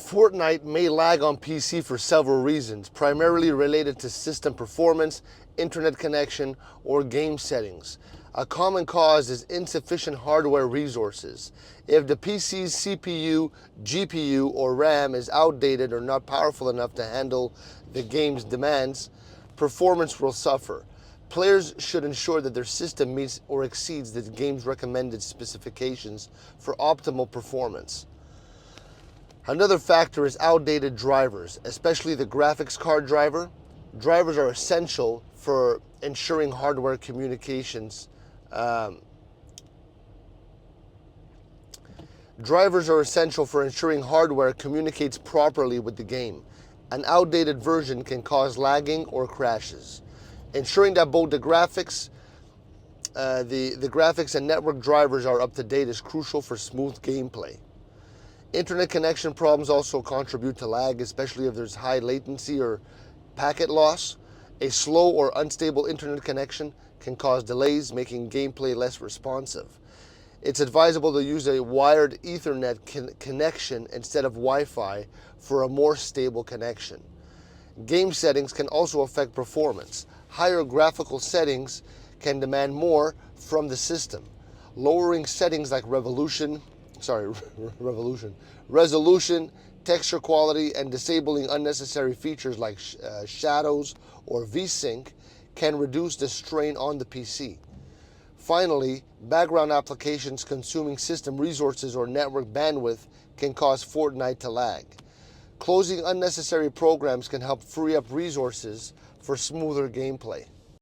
Fortnite may lag on PC for several reasons, primarily related to system performance, internet connection, or game settings. A common cause is insufficient hardware resources. If the PC's CPU, GPU, or RAM is outdated or not powerful enough to handle the game's demands, performance will suffer. Players should ensure that their system meets or exceeds the game's recommended specifications for optimal performance. Another factor is outdated drivers, especially the graphics card driver. Drivers are essential for ensuring hardware communications. Drivers are essential for ensuring hardware communicates properly with the game. An outdated version can cause lagging or crashes. Ensuring that both the graphics and network drivers are up to date is crucial for smooth gameplay. Internet connection problems also contribute to lag, especially if there's high latency or packet loss. A slow or unstable internet connection can cause delays, making gameplay less responsive. It's advisable to use a wired Ethernet connection instead of Wi-Fi for a more stable connection. Game settings can also affect performance. Higher graphical settings can demand more from the system. Lowering settings like resolution, texture quality, and disabling unnecessary features like shadows or VSync can reduce the strain on the PC. Finally, background applications consuming system resources or network bandwidth can cause Fortnite to lag. Closing unnecessary programs can help free up resources for smoother gameplay.